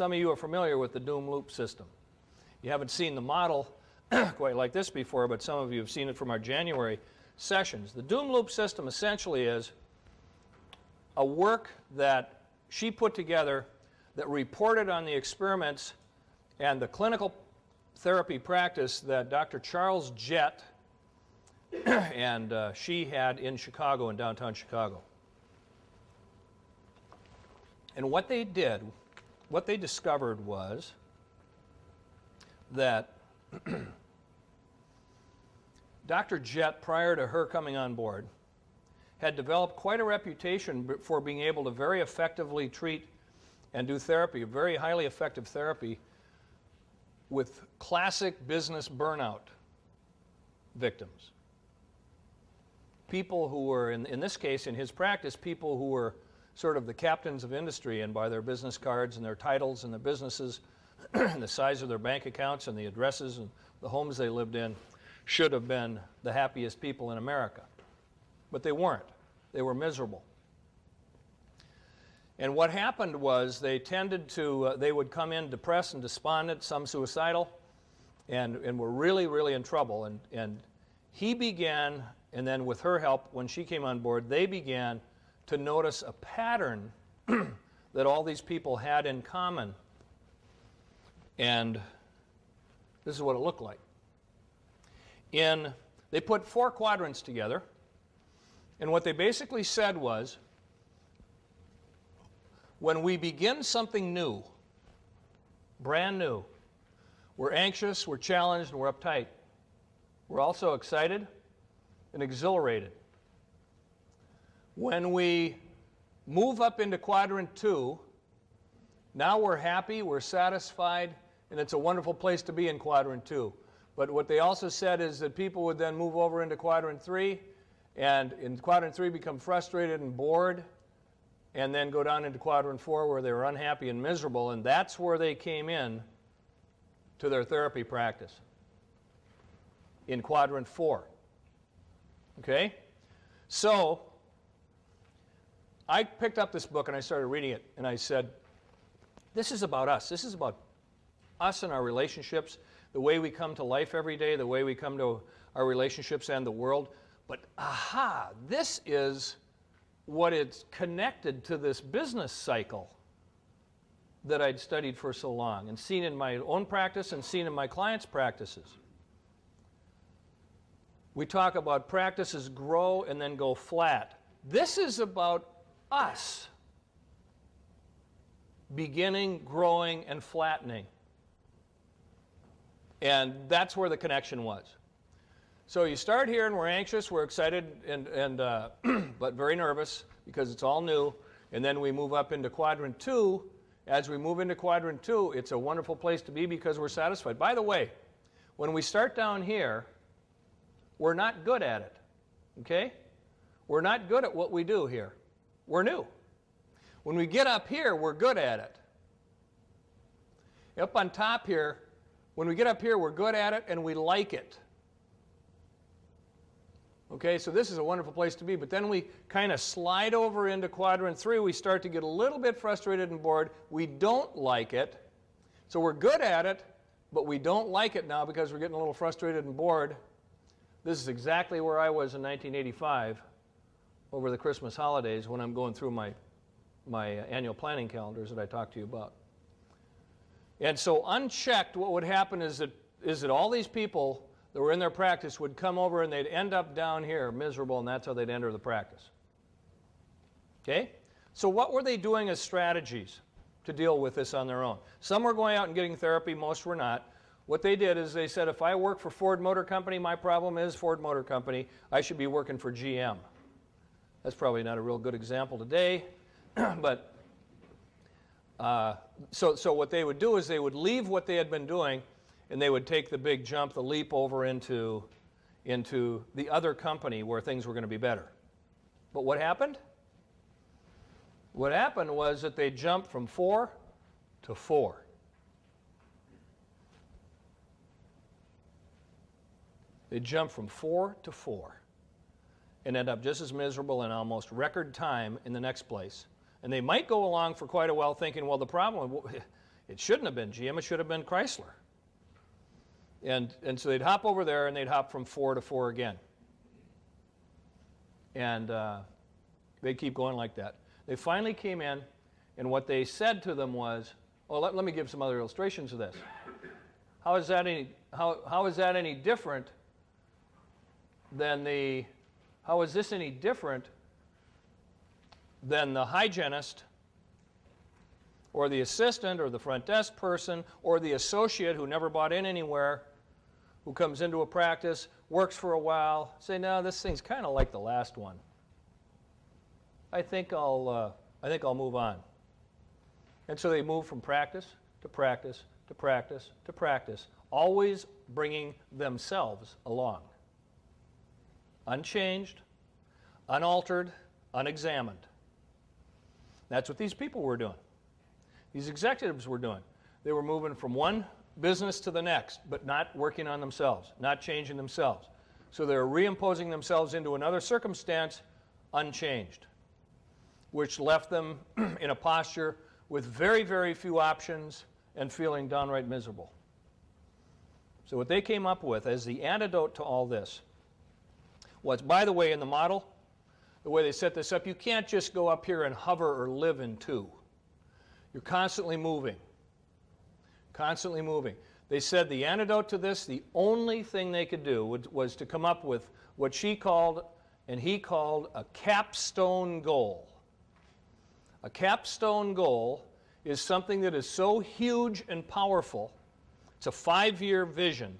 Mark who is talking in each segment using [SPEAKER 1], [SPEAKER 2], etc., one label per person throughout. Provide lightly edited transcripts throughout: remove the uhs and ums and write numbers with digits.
[SPEAKER 1] some of you are familiar with the doom loop system. You haven't seen the model quite like this before, but some of you have seen it from our January sessions. The doom loop system essentially is a work that she put together that reported on the experiments and the clinical therapy practice that Dr. Charles Jett and she had in Chicago, in downtown Chicago. And what they did, what they discovered was that Dr. Jett, prior to her coming on board, had developed quite a reputation for being able to very effectively treat and do therapy, very highly effective therapy, with classic business burnout victims. People who were, in this case, in his practice, people who were sort of the captains of industry, and by their business cards and their titles and their businesses and the size of their bank accounts and the addresses and the homes they lived in, should have been the happiest people in America. But they weren't. They were miserable. And what happened was they tended to, they would come in depressed and despondent, some suicidal, and were really, really in trouble. And he began, and then with her help, when she came on board, they began to notice a pattern that all these people had in common. And this is what it looked like. They put 4 quadrants together, and what they basically said was, when we begin something new, brand new, we're anxious, we're challenged, and we're uptight. We're also excited and exhilarated. When we move up into quadrant 2, now we're happy, we're satisfied, and it's a wonderful place to be in quadrant 2. But what they also said is that people would then move over into quadrant 3, and in quadrant 3 become frustrated and bored, and then go down into quadrant 4 where they were unhappy and miserable, and that's where they came in to their therapy practice, in quadrant 4. Okay? So, I picked up this book and I started reading it, and I said, this is about us. This is about us and our relationships, the way we come to life every day, the way we come to our relationships and the world. But aha, this is what it's connected to this business cycle that I'd studied for so long and seen in my own practice and seen in my clients' practices. We talk about practices grow and then go flat. This is about us beginning, growing, and flattening. And that's where the connection was. So you start here and we're anxious, we're excited, and but very nervous because it's all new. And then we move up into quadrant 2. As we move into quadrant 2, it's a wonderful place to be because we're satisfied. By the way, when we start down here, we're not good at it. Okay? We're not good at what we do here. We're new. When we get up here, we're good at it. Up on top here, when we get up here, we're good at it and we like it. Okay, so this is a wonderful place to be, but then we kind of slide over into quadrant 3. We start to get a little bit frustrated and bored. We don't like it. So we're good at it, but we don't like it now because we're getting a little frustrated and bored. This is exactly where I was in 1985 over the Christmas holidays when I'm going through my annual planning calendars that I talked to you about. And so unchecked, what would happen is that all these people that were in their practice would come over and they'd end up down here miserable, and that's how they'd enter the practice. Okay? So what were they doing as strategies to deal with this on their own? Some were going out and getting therapy, most were not. What they did is they said, if I work for Ford Motor Company, my problem is Ford Motor Company, I should be working for GM. That's probably not a real good example today, but so what they would do is they would leave what they had been doing and they would take the big jump, the leap over into the other company where things were going to be better. But what happened? What happened was that they jumped from 4 to 4. They jumped from 4 to 4 and end up just as miserable in almost record time in the next place. And they might go along for quite a while thinking, well, the problem, It shouldn't have been GM, it should have been Chrysler. And so they'd hop over there and they'd hop from 4 to 4 again. And they'd keep going like that. They finally came in, and what they said to them was, well, let me give some other illustrations of this. How is that any different than the, how is this any different than the hygienist or the assistant or the front desk person or the associate who never bought in anywhere, who comes into a practice, works for a while, say, no, this thing's kind of like the last one. I think I'll move on. And so they move from practice to practice to practice to practice, always bringing themselves along. Unchanged, unaltered, unexamined. That's what these people were doing. These executives were doing. They were moving from one business to the next, but not working on themselves, not changing themselves. So they're reimposing themselves into another circumstance unchanged, which left them in a posture with very, very few options and feeling downright miserable. So what they came up with as the antidote to all this was, by the way, in the model, the way they set this up, you can't just go up here and hover or live in 2. You're constantly moving. Constantly moving. They said the antidote to this, the only thing they could do was to come up with what she called and he called a capstone goal. A capstone goal is something that is so huge and powerful. It's a 5-year vision.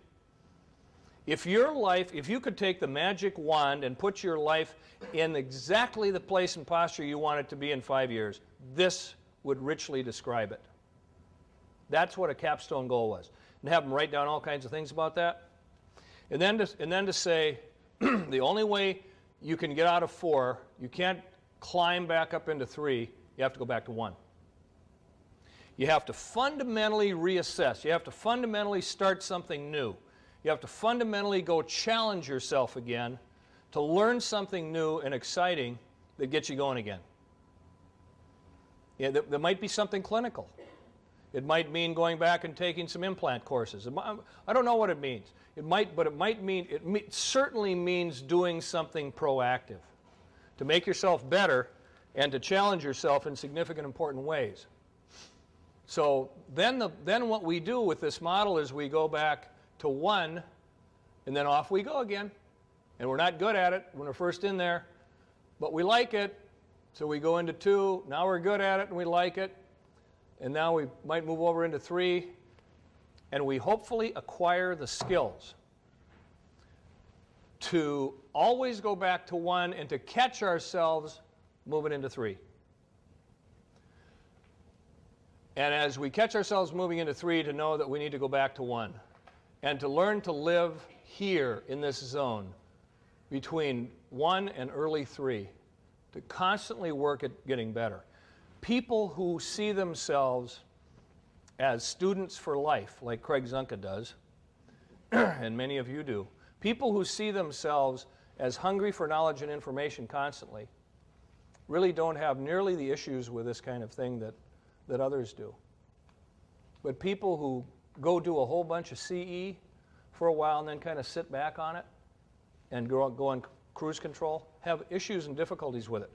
[SPEAKER 1] If you could take the magic wand and put your life in exactly the place and posture you want it to be in 5 years, this would richly describe it. That's what a capstone goal was. And have them write down all kinds of things about that. And then to say, the only way you can get out of 4, you can't climb back up into 3, you have to go back to 1. You have to fundamentally reassess. You have to fundamentally start something new. You have to fundamentally go challenge yourself again to learn something new and exciting that gets you going again. Yeah, there might be something clinical. It might mean going back and taking some implant courses. I don't know what it means. It certainly means doing something proactive to make yourself better and to challenge yourself in significant, important ways. So then what we do with this model is we go back to 1, and then off we go again. And we're not good at it when we're first in there, but we like it, so we go into 2. Now we're good at it and we like it, and now we might move over into 3, and we hopefully acquire the skills to always go back to 1 and to catch ourselves moving into 3. And as we catch ourselves moving into 3, to know that we need to go back to 1 and to learn to live here in this zone between 1 and early 3, to constantly work at getting better. People who see themselves as students for life, like Craig Zunka does, and many of you do, people who see themselves as hungry for knowledge and information constantly, really don't have nearly the issues with this kind of thing that others do. But people who go do a whole bunch of CE for a while and then kind of sit back on it and go on cruise control have issues and difficulties with it.